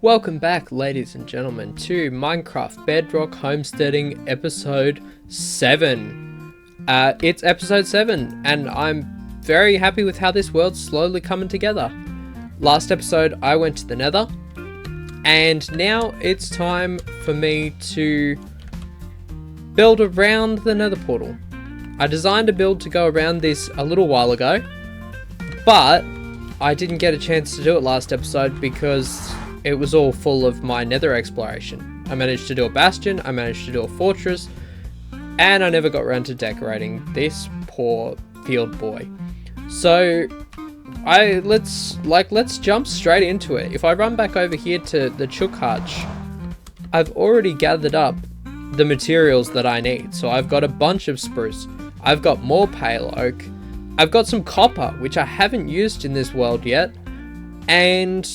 Welcome back, ladies and gentlemen, to Minecraft Bedrock Homesteading episode 7. It's episode 7, and I'm very happy with how this world's slowly coming together. Last episode, I went to the nether, and now it's time for me to build around the nether portal. I designed a build to go around this a little while ago, but I didn't get a chance to do it last episode because it was all full of my nether exploration. I managed to do a bastion, I managed to do a fortress, and I never got around to decorating this poor field boy. So let's jump straight into it. If I run back over here to the chook hutch, I've already gathered up the materials that I need. So I've got a bunch of spruce, I've got more pale oak, I've got some copper, which I haven't used in this world yet, and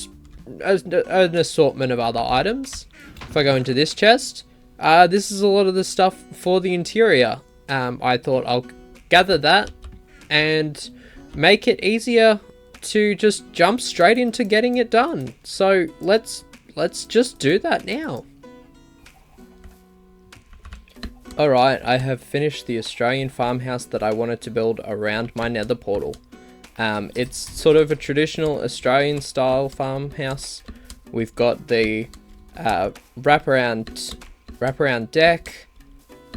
an assortment of other items. If I go into this chest, this is a lot of the stuff for the interior. I thought I'll gather that and make it easier to just jump straight into getting it done. So let's just do that now. Alright, I have finished the Australian farmhouse that I wanted to build around my nether portal. It's sort of a traditional Australian style farmhouse. We've got the wraparound deck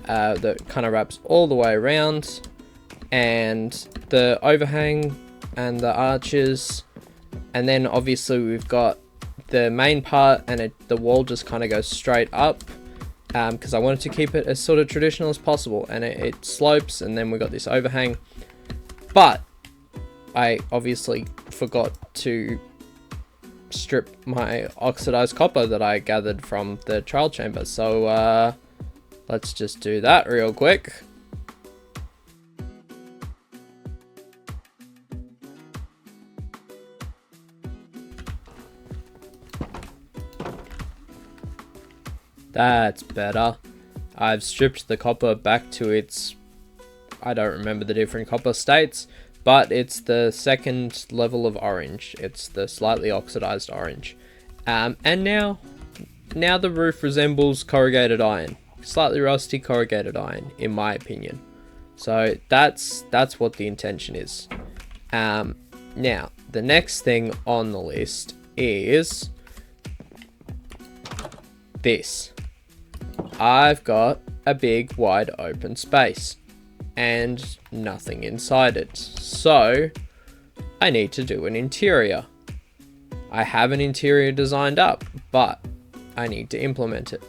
that kind of wraps all the way around, and the overhang and the arches, and then obviously we've got the main part, and the wall just kind of goes straight up because I wanted to keep it as sort of traditional as possible, and it slopes, and then we got this overhang. But I obviously forgot to strip my oxidized copper that I gathered from the trial chamber. So let's just do that real quick. That's better. I've stripped the copper back to its, I don't remember the different copper states, but it's the second level of orange. It's the slightly oxidized orange. And now the roof resembles corrugated iron. Slightly rusty corrugated iron, in my opinion. So that's what the intention is. Now, the next thing on the list is this. I've got a big wide open space and nothing inside it, so I need to do an interior. I have an interior designed up, but I need to implement it.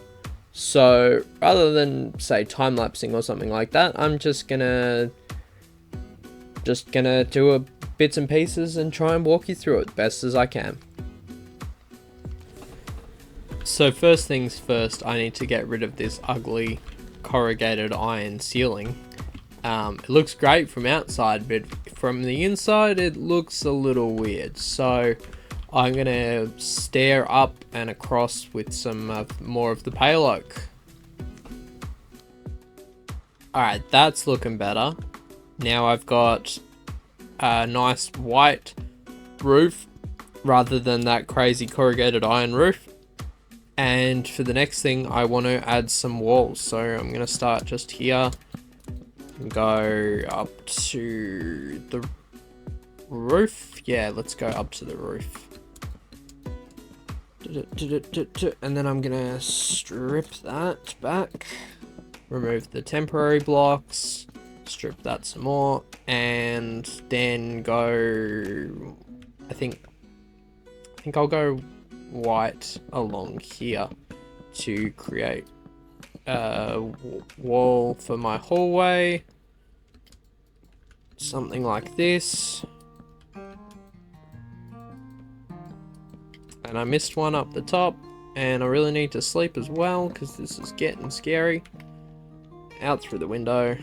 So rather than say time-lapsing or something like that, I'm just gonna do a bits and pieces and try and walk you through it best as I can. So first things first, I need to get rid of this ugly corrugated iron ceiling. It looks great from outside, but from the inside it looks a little weird. So I'm gonna stare up and across with some more of the pale oak. Alright, that's looking better. Now I've got a nice white roof rather than that crazy corrugated iron roof. And for the next thing, I want to add some walls. So I'm going to start just here and go up to the roof. Yeah, let's go up to the roof. And then I'm going to strip that back, remove the temporary blocks, strip that some more, and then go, I think I'll go white along here to create a wall for my hallway, something like this. And I missed one up the top, and I really need to sleep as well because this is getting scary. Out through the window,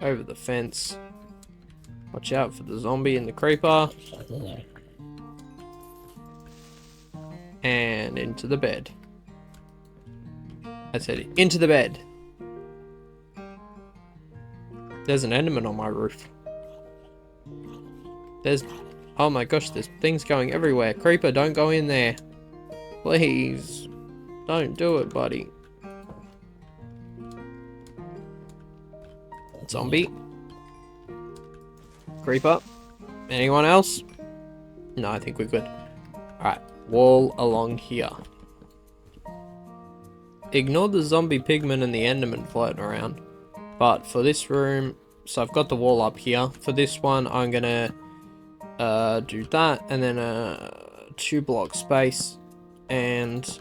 over the fence, watch out for the zombie and the creeper, and into the bed. I said into the bed. There's an enderman on my roof. Oh my gosh, there's things going everywhere. Creeper, don't go in there. Please. Don't do it, buddy. Zombie. Creeper. Anyone else? No, I think we're good. Alright, wall along here. Ignore the zombie pigman and the enderman floating around. But for this room, so I've got the wall up here. For this one, I'm gonna do that, and then a 2-block space, and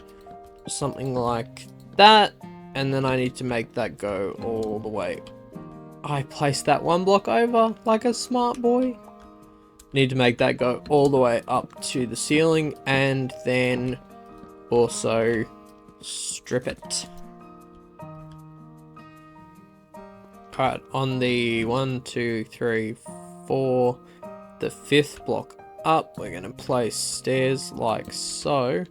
something like that. And then I need to make that go all the way. I placed that 1 block over like a smart boy. Need to make that go all the way up to the ceiling, and then also strip it. Alright, on the 1, 2, 3, 4, the 5th block up, we're going to place stairs like so,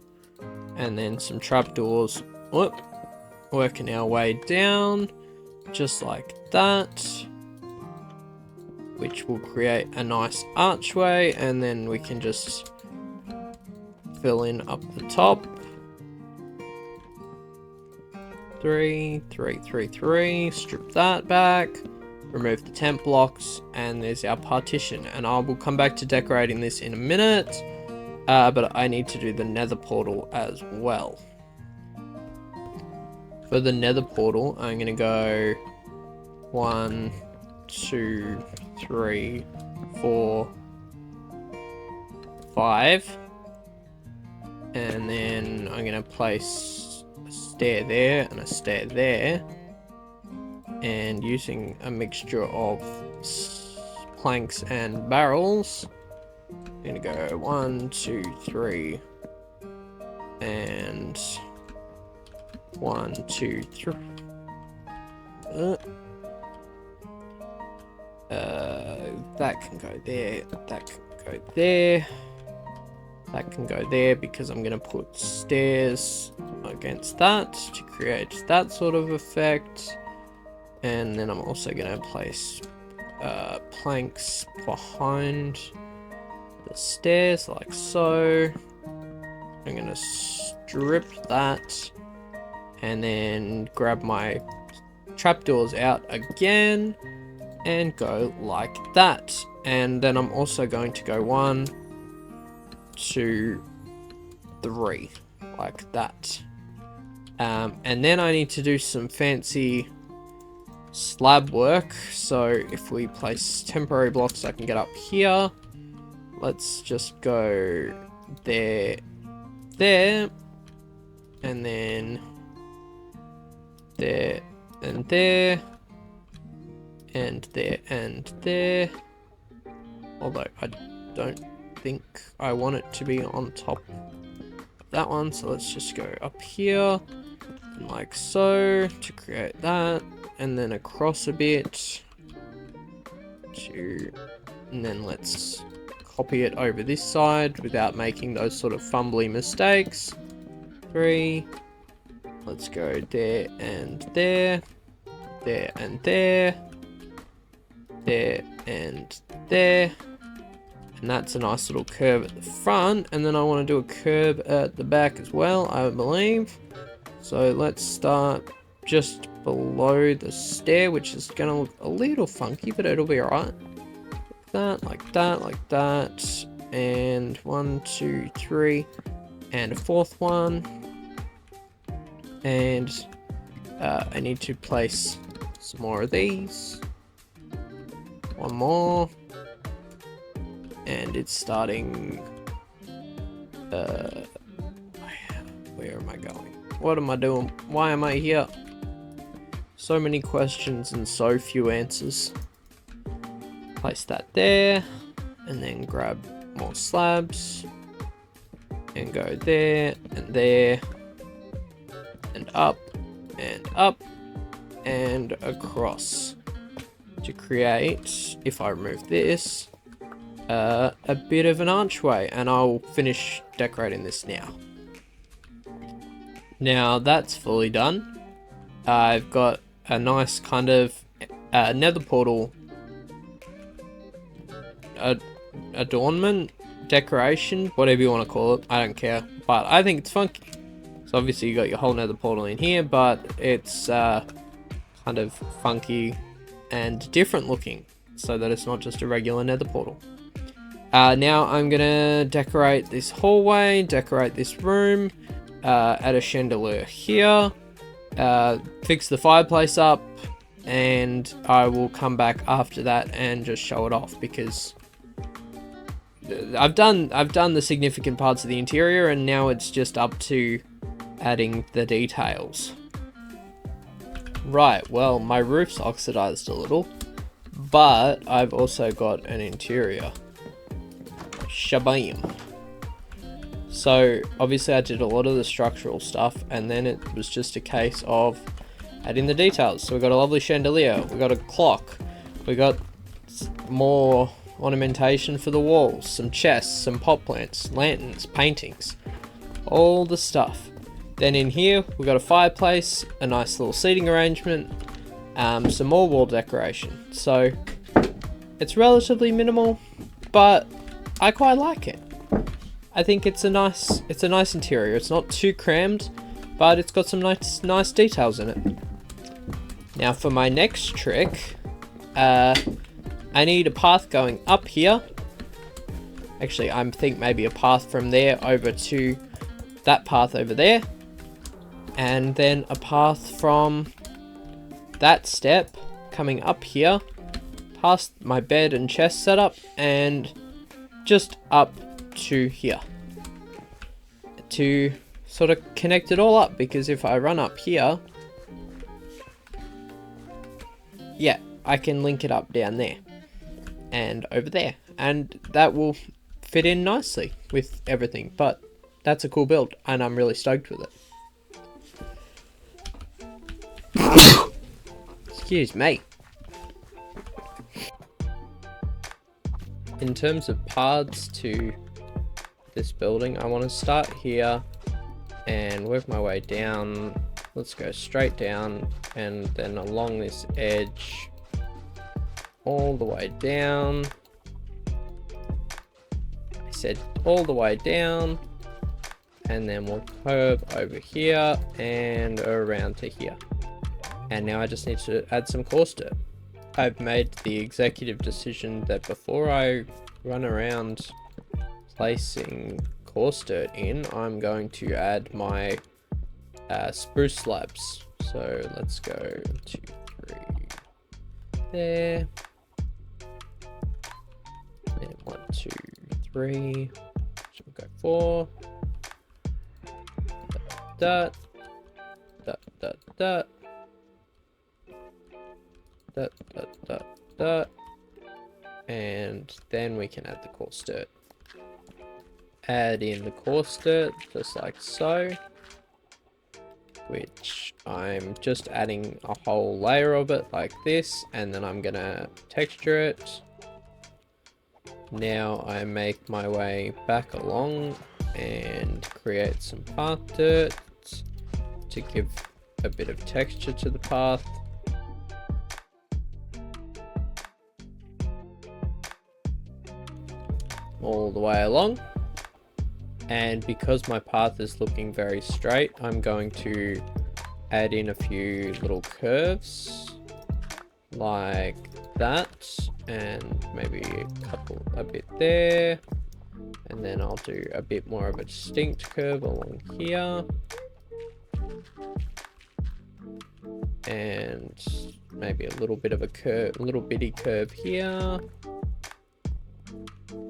and then some trapdoors. Whoop, working our way down, just like that, which will create a nice archway, and then we can just fill in up the top. 3, 3, 3, 3, strip that back, remove the tent blocks, and there's our partition. And I will come back to decorating this in a minute, but I need to do the nether portal as well. For the nether portal, I'm going to go 1, 2, 3, 4, 5, and then I'm going to place a stair there and a stair there, and using a mixture of planks and barrels, I'm going to go 1, 2, 3, and 1, 2, 3. That can go there, that can go there, that can go there, because I'm going to put stairs against that to create that sort of effect. And then I'm also going to place planks behind the stairs like so. I'm going to strip that and then grab my trapdoors out again and go like that. And then I'm also going to go 1, 2, 3 like that. And then I need to do some fancy slab work. So if we place temporary blocks, I can get up here. Let's just go there, there, and then there and there, and there and there. Although I don't think I want it to be on top of that one, so let's just go up here and like so to create that, and then across a bit to, and then let's copy it over this side without making those sort of fumbly mistakes. 3, let's go there and there, there and there, there and there. And that's a nice little curve at the front, and then I want to do a curve at the back as well, I believe. So let's start just below the stair, which is going to look a little funky, but it'll be alright. Like that, like that, like that, and 1, 2, 3, and a 4th one. And I need to place some more of these. 1 more. And it's starting, where am I going? What am I doing? Why am I here? So many questions and so few answers. Place that there, and then grab more slabs, and go there, and up, and across, to create, if I remove this, a bit of an archway. And I'll finish decorating this now. Now that's fully done. I've got a nice kind of nether portal adornment decoration, whatever you want to call it. I don't care, but I think it's funky. So obviously you got your whole nether portal in here, but it's kind of funky and different looking, so that it's not just a regular nether portal. Now I'm gonna decorate this hallway, decorate this room, add a chandelier here, fix the fireplace up, and I will come back after that and just show it off, because I've done the significant parts of the interior, and now it's just up to adding the details. Right, well, my roof's oxidized a little, but I've also got an interior. Shabam. So obviously I did a lot of the structural stuff, and then it was just a case of adding the details. So we got a lovely chandelier, we got a clock, we got more ornamentation for the walls, some chests, some pot plants, lanterns, paintings, all the stuff. Then in here we got a fireplace, a nice little seating arrangement, some more wall decoration. So it's relatively minimal, but I quite like it. I think it's a nice interior. It's not too crammed, but it's got some nice details in it. Now for my next trick, I need a path going up here. Actually, I think maybe a path from there over to that path over there. And then a path from that step coming up here, past my bed and chest setup, and just up to here. To sort of connect it all up, because if I run up here, yeah, I can link it up down there and over there, and that will fit in nicely with everything. But that's a cool build, and I'm really stoked with it. Excuse me. In terms of paths to this building, I want to start here and work my way down. Let's go straight down, and then along this edge all the way down. I said all the way down, and then we'll curve over here and around to here. And now I just need to add some coarse dirt. I've made the executive decision that before I run around placing coarse dirt in, I'm going to add my spruce slabs. So let's go 2, 3 there, and 1, 2, 3. So we'll go 4. Dot, dot, dot, dot. Dot, dot, dot, dot. And then we can add the coarse dirt. Add in the coarse dirt just like so, which I'm just adding a whole layer of it like this, and then I'm gonna texture it. Now I make my way back along and create some path dirt to give a bit of texture to the path. All the way along, and because my path is looking very straight, I'm going to add in a few little curves like that, and maybe a bit there, and then I'll do a bit more of a distinct curve along here, and maybe a little bit of a curve, a little bitty curve here.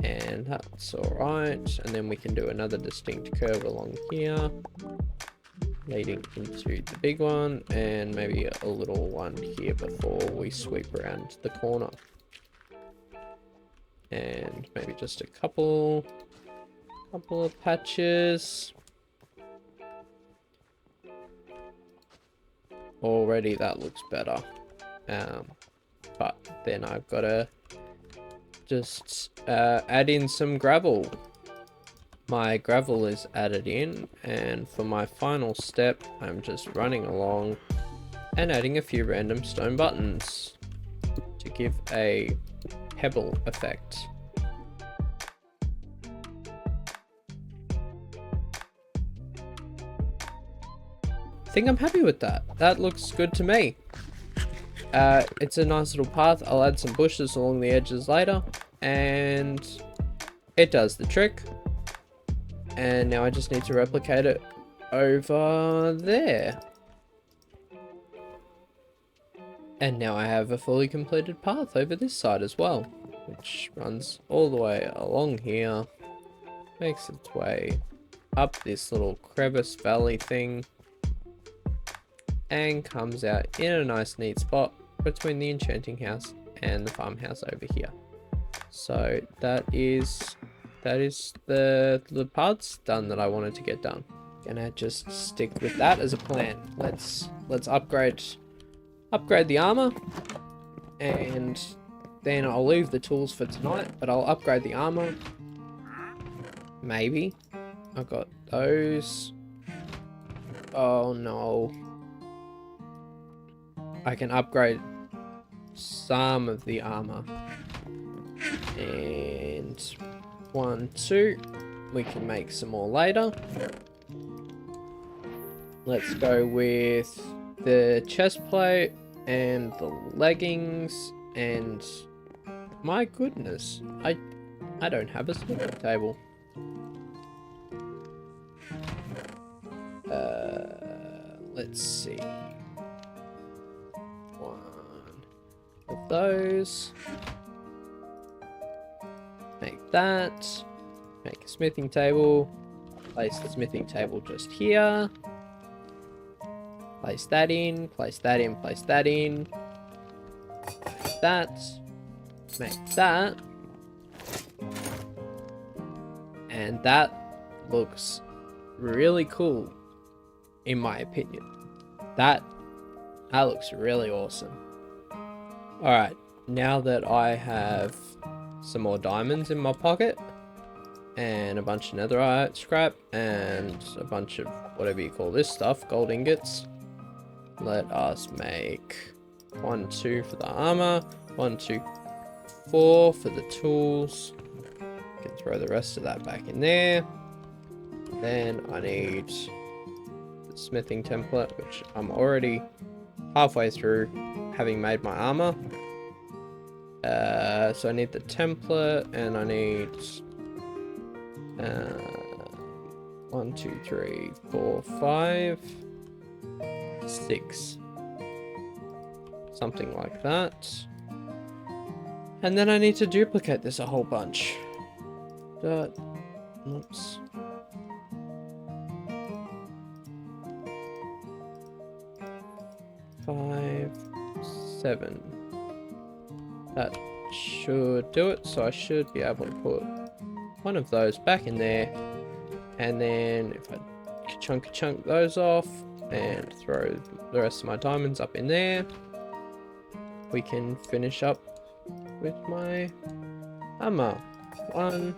And that's alright, and then we can do another distinct curve along here leading into the big one, and maybe a little one here before we sweep around the corner, and maybe just a couple of patches. Already that looks better, but then I've got to just add in some gravel. My gravel is added in, and for my final step I'm just running along and adding a few random stone buttons to give a pebble effect. think I'm happy with that. That looks good to me. It's a nice little path. I'll add some bushes along the edges later, and it does the trick. And now I just need to replicate it over there. And now I have a fully completed path over this side as well, which runs all the way along here, makes its way up this little crevice valley thing, and comes out in a nice neat spot between the enchanting house and the farmhouse over here. So that is the parts done that I wanted to get done. Gonna just stick with that as a plan. Let's upgrade the armor, and then I'll leave the tools for tonight, but I'll upgrade the armor. Maybe. I got those. Oh no. I can upgrade some of the armor. And 1, 2. We can make some more later. Let's go with the chest plate and the leggings, and my goodness, I don't have a smithing table. Let's see. 1 of those. Make that. Make a smithing table. Place the smithing table just here. Place that in, place that in, place that in. Make that. Make that. And that looks really cool, in my opinion. That looks really awesome. Alright, now that I have some more diamonds in my pocket, and a bunch of netherite scrap, and a bunch of whatever you call this stuff, gold ingots, let us make 1, 2 for the armor, 1, 2, 4 for the tools. Can throw the rest of that back in there. Then I need the smithing template, which I'm already halfway through having made my armor. So I need the template, and I need 1, 2, 3, 4, 5, 6, something like that. And then I need to duplicate this a whole bunch. Oops. Five, 7. That should do it. So I should be able to put one of those back in there, and then if I chunk those off and throw the rest of my diamonds up in there, we can finish up with my armor. 1,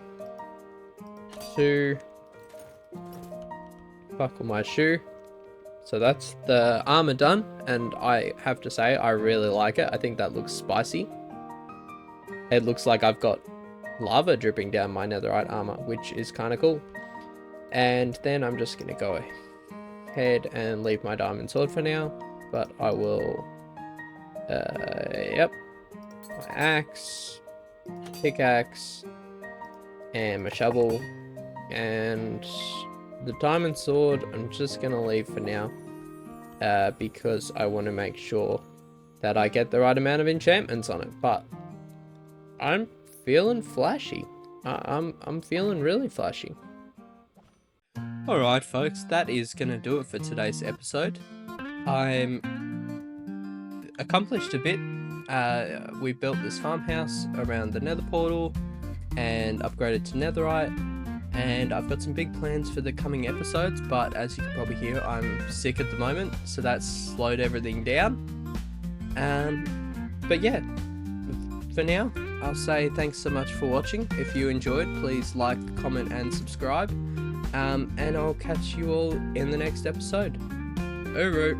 2, buckle my shoe. So that's the armor done, and I have to say I really like it. I think that looks spicy. It looks like I've got lava dripping down my netherite armor, which is kind of cool. And then I'm just gonna go ahead and leave my diamond sword for now, but I will yep, my axe, pickaxe, and my shovel, and the diamond sword I'm just gonna leave for now, because I want to make sure that I get the right amount of enchantments on it. But I'm feeling flashy. I'm feeling really flashy. Alright folks, that is gonna do it for today's episode. I'm accomplished a bit. We built this farmhouse around the nether portal and upgraded to netherite, and I've got some big plans for the coming episodes, but as you can probably hear, I'm sick at the moment, so that's slowed everything down. But yeah, for now, I'll say thanks so much for watching. If you enjoyed, please like, comment, and subscribe. And I'll catch you all in the next episode. Over.